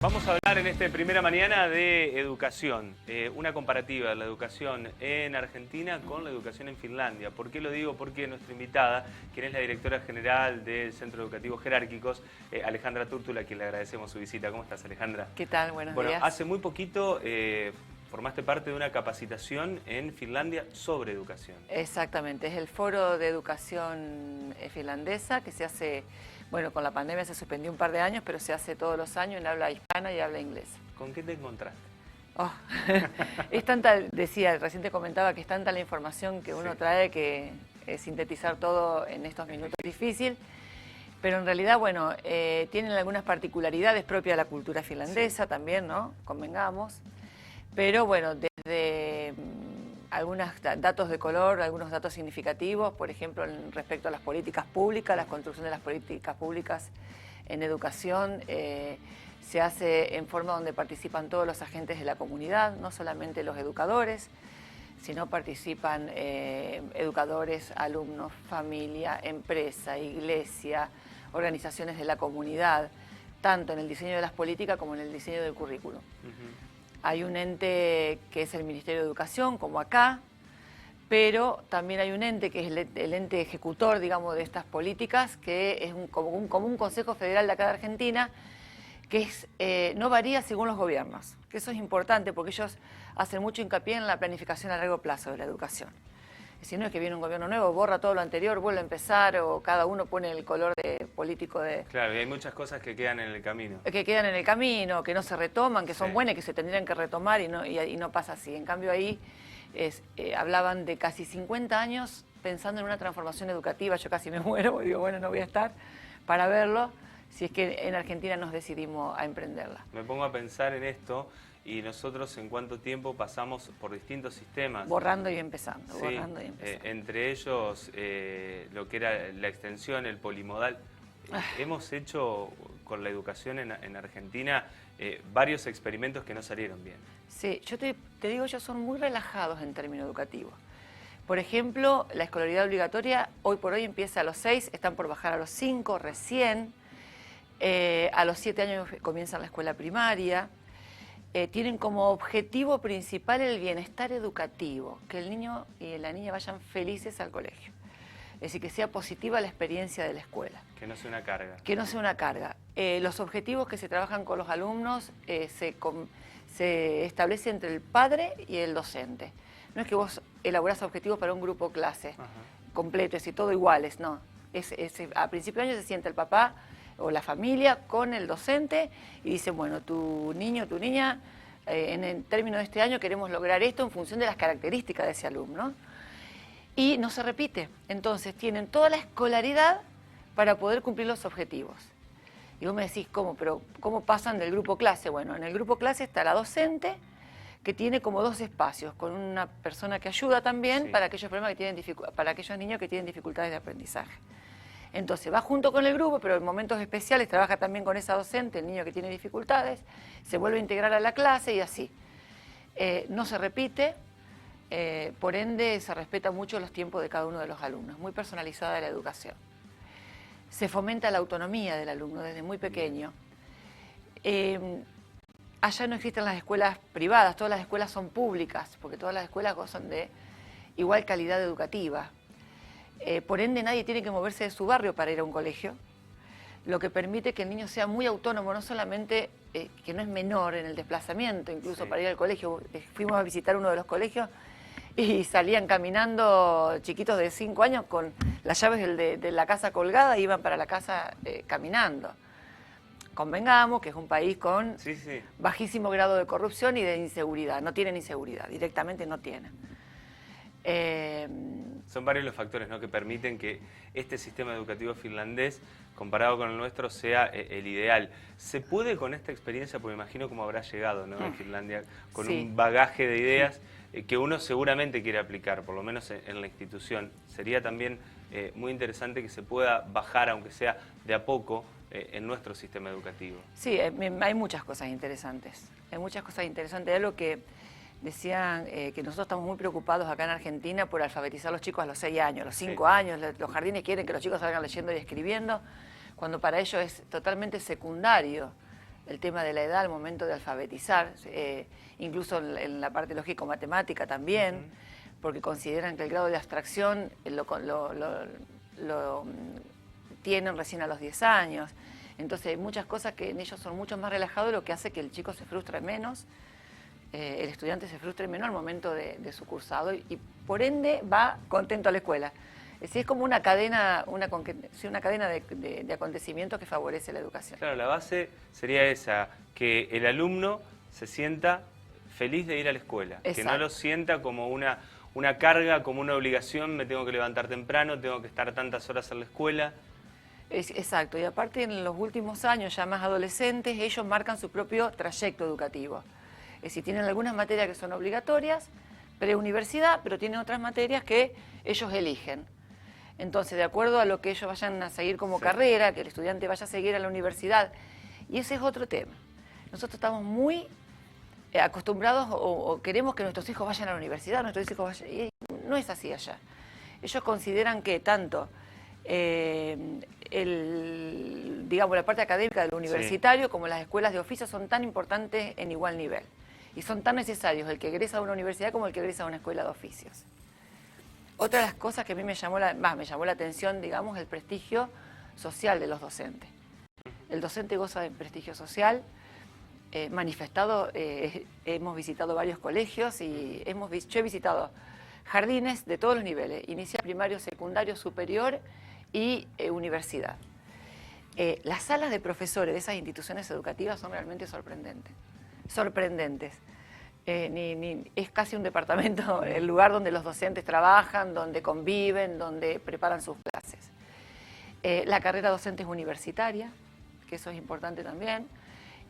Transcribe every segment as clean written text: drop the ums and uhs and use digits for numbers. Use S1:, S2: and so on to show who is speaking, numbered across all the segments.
S1: Vamos a hablar en esta primera mañana de educación, una comparativa de la educación en Argentina con la educación en Finlandia. ¿Por qué lo digo? Porque nuestra invitada, quien es la directora general del Centro Educativo Jerárquicos, Alejandra Túrtula, a quien le agradecemos su visita. ¿Cómo estás, Alejandra?
S2: ¿Qué tal? Buenos días.
S1: Hace muy poquito formaste parte de una capacitación en Finlandia sobre educación.
S2: Exactamente, es el Foro de Educación Finlandesa que se hace, bueno, con la pandemia se suspendió un par de años, pero se hace todos los años en habla hispana y habla inglesa.
S1: ¿Con qué te encontraste?
S2: Oh, es tanta, decía, recién te comentaba que es tanta la información que uno trae que sintetizar todo en estos minutos es difícil, pero en realidad, bueno, tienen algunas particularidades propias de la cultura finlandesa también, ¿no? Convengamos. Pero bueno, desde algunos datos de color, algunos datos significativos, por ejemplo, respecto a las políticas públicas, la construcción de las políticas públicas en educación, se hace en forma donde participan todos los agentes de la comunidad, no solamente los educadores, sino participan educadores, alumnos, familia, empresa, iglesia, organizaciones de la comunidad, tanto en el diseño de las políticas como en el diseño del currículum. Hay un ente que es el Ministerio de Educación, como acá, pero también hay un ente que es el ente ejecutor, digamos, de estas políticas, que es como un Consejo Federal de acá de Argentina, que no varía según los gobiernos, que eso es importante porque ellos hacen mucho hincapié en la planificación a largo plazo de la educación. Si no es que viene un gobierno nuevo, borra todo lo anterior, vuelve a empezar, o cada uno pone el color político de...
S1: Claro, y hay muchas cosas que quedan en el camino.
S2: Que quedan en el camino, que no se retoman, que son buenas y que se tendrían que retomar y no pasa así. En cambio ahí hablaban de casi 50 años pensando en una transformación educativa. Yo casi me muero, digo, bueno, no voy a estar para verlo, si es que en Argentina nos decidimos a emprenderla.
S1: Me pongo a pensar en esto. Y nosotros, ¿en cuánto tiempo pasamos por distintos sistemas?
S2: Borrando y empezando,
S1: sí,
S2: borrando y empezando.
S1: Entre ellos, lo que era la extensión, el polimodal. Hemos hecho con la educación en Argentina varios experimentos que no salieron bien.
S2: Sí, yo te digo, ellos son muy relajados en términos educativos. Por ejemplo, la escolaridad obligatoria hoy por hoy empieza a los 6, están por bajar a los 5 recién. A los 7 años comienzan la escuela primaria. Tienen como objetivo principal el bienestar educativo, que el niño y la niña vayan felices al colegio. Es decir, que sea positiva la experiencia de la escuela.
S1: Que no sea una carga.
S2: Que no sea una carga. Los objetivos que se trabajan con los alumnos se establecen entre el padre y el docente. No es que vos elaborás objetivos para un grupo clase completo, es decir, todo iguales, no. A principio de año se sienta el papá o la familia con el docente y dicen, bueno, tu niño, tu niña, en el término de este año queremos lograr esto en función de las características de ese alumno. Y no se repite. Entonces tienen toda la escolaridad para poder cumplir los objetivos. Y vos me decís, ¿cómo? Pero ¿cómo pasan del grupo clase? Bueno, en el grupo clase está la docente, que tiene como 2 espacios, con una persona que ayuda también para aquellos problemas que tienen para aquellos niños que tienen dificultades de aprendizaje. Entonces va junto con el grupo, pero en momentos especiales trabaja también con esa docente, el niño que tiene dificultades, se vuelve a integrar a la clase y así. No se repite, por ende se respeta mucho los tiempos de cada uno de los alumnos, muy personalizada la educación. Se fomenta la autonomía del alumno desde muy pequeño. Allá no existen las escuelas privadas, todas las escuelas son públicas, porque todas las escuelas gozan de igual calidad educativa. Por ende, nadie tiene que moverse de su barrio para ir a un colegio, lo que permite que el niño sea muy autónomo, no solamente que no es menor en el desplazamiento, incluso para ir al colegio. Fuimos a visitar uno de los colegios y salían caminando chiquitos de 5 años con las llaves de la casa colgada e iban para la casa caminando. Convengamos que es un país con bajísimo grado de corrupción y de inseguridad. No tienen inseguridad, directamente no tienen.
S1: Son varios los factores, ¿no?, que permiten que este sistema educativo finlandés, comparado con el nuestro, sea el ideal. ¿Se puede con esta experiencia, porque me imagino cómo habrá llegado, ¿no?, en Finlandia, con un bagaje de ideas que uno seguramente quiere aplicar, por lo menos en la institución? Sería también muy interesante que se pueda bajar, aunque sea de a poco, en nuestro sistema educativo.
S2: Sí, hay muchas cosas interesantes. Hay muchas cosas interesantes. Es lo que decían que nosotros estamos muy preocupados acá en Argentina por alfabetizar a los chicos a los 6 años, a los 5 años. Los jardines quieren que los chicos salgan leyendo y escribiendo, cuando para ellos es totalmente secundario el tema de la edad al momento de alfabetizar, incluso en la parte lógico-matemática también, porque consideran que el grado de abstracción lo tienen recién a los 10 años. Entonces hay muchas cosas que en ellos son mucho más relajados, lo que hace que el chico se frustre menos, el estudiante se frustre menos al momento de su cursado y por ende va contento a la escuela. Es decir, es como una cadena, una cadena de acontecimientos que favorece la educación.
S1: Claro, la base sería esa, que el alumno se sienta feliz de ir a la escuela,
S2: Exacto.
S1: Que no lo sienta como una carga, como una obligación, me tengo que levantar temprano, tengo que estar tantas horas en la escuela.
S2: Exacto, y aparte en los últimos años, ya más adolescentes, ellos marcan su propio trayecto educativo. Es decir, tienen algunas materias que son obligatorias, preuniversidad, pero tienen otras materias que ellos eligen. Entonces, de acuerdo a lo que ellos vayan a seguir como carrera, que el estudiante vaya a seguir a la universidad, y ese es otro tema. Nosotros estamos muy acostumbrados o queremos que nuestros hijos vayan a la universidad, nuestros hijos vayan, y no es así allá. Ellos consideran que tanto digamos, la parte académica del universitario como las escuelas de oficio son tan importantes en igual nivel. Y son tan necesarios el que egresa a una universidad como el que egresa a una escuela de oficios. Otra de las cosas que a mí me llamó la atención, digamos, el prestigio social de los docentes. El docente goza de prestigio social, manifestado, hemos visitado varios colegios y yo he visitado jardines de todos los niveles, inicial, primario, secundario, superior y universidad. Las salas de profesores de esas instituciones educativas son realmente sorprendentes. Es casi un departamento, el lugar donde los docentes trabajan, donde conviven, donde preparan sus clases. La carrera docente es universitaria, que eso es importante también,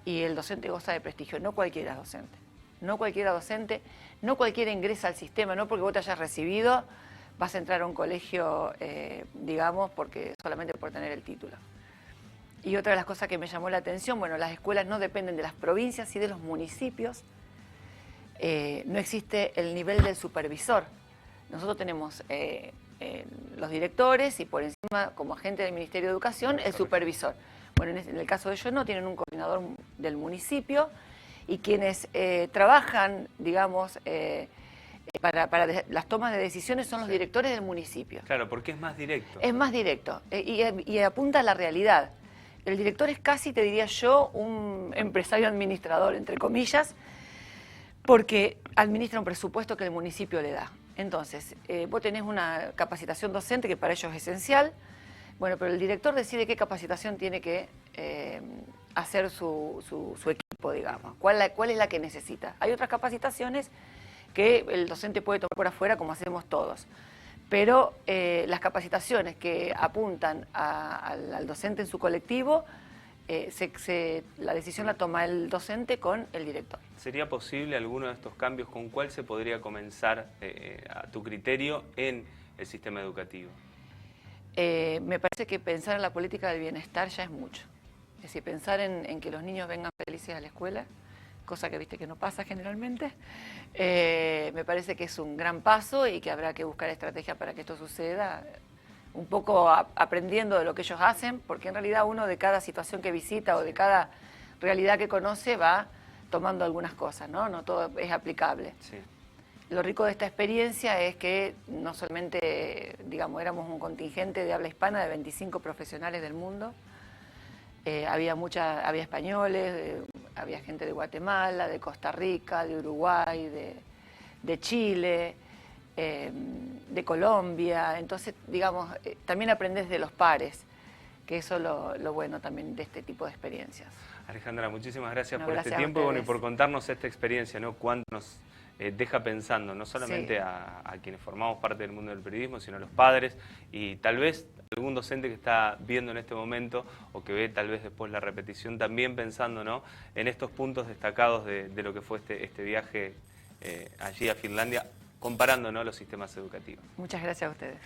S2: y el docente goza de prestigio. No cualquiera es docente, no cualquiera ingresa al sistema, no porque vos te hayas recibido vas a entrar a un colegio, digamos, solamente por tener el título. Y otra de las cosas que me llamó la atención, bueno, las escuelas no dependen de las provincias y de los municipios. No existe el nivel del supervisor. Nosotros tenemos los directores y por encima, como agente del Ministerio de Educación, el supervisor. Bueno, en el caso de ellos no, tienen un coordinador del municipio y quienes trabajan, digamos, para las tomas de decisiones son los directores del municipio.
S1: Claro, porque es más directo.
S2: Es más directo y apunta a la realidad. El director es casi, te diría yo, un empresario administrador, entre comillas, porque administra un presupuesto que el municipio le da. Entonces, vos tenés una capacitación docente que para ellos es esencial, bueno, pero el director decide qué capacitación tiene que hacer su equipo, digamos. ¿Cuál es la que necesita? Hay otras capacitaciones que el docente puede tomar por afuera, como hacemos todos. Pero las capacitaciones que apuntan al docente en su colectivo, la decisión la toma el docente con el director.
S1: ¿Sería posible alguno de estos cambios? ¿Con cuál se podría comenzar, a tu criterio, en el sistema educativo?
S2: Me parece que pensar en la política del bienestar ya es mucho. Es decir, pensar en que los niños vengan felices a la escuela, cosa que viste que no pasa generalmente, me parece que es un gran paso y que habrá que buscar estrategias para que esto suceda, un poco aprendiendo de lo que ellos hacen, porque en realidad uno de cada situación que visita o de cada realidad que conoce va tomando algunas cosas, ¿no? No todo es aplicable. Sí. Lo rico de esta experiencia es que no solamente, digamos, éramos un contingente de habla hispana de 25 profesionales del mundo, había españoles, había gente de Guatemala, de Costa Rica, de Uruguay, de Chile, de Colombia. Entonces, digamos, también aprendes de los pares, que eso es lo bueno también de este tipo de experiencias.
S1: Alejandra, muchísimas gracias por este tiempo y por contarnos esta experiencia, ¿no? Cuánto nos deja pensando, no solamente a quienes formamos parte del mundo del periodismo, sino a los padres y tal vez algún docente que está viendo en este momento o que ve tal vez después la repetición, también pensando, ¿no?, en estos puntos destacados de lo que fue este viaje allí a Finlandia, comparando, ¿no?, los sistemas educativos.
S2: Muchas gracias a ustedes.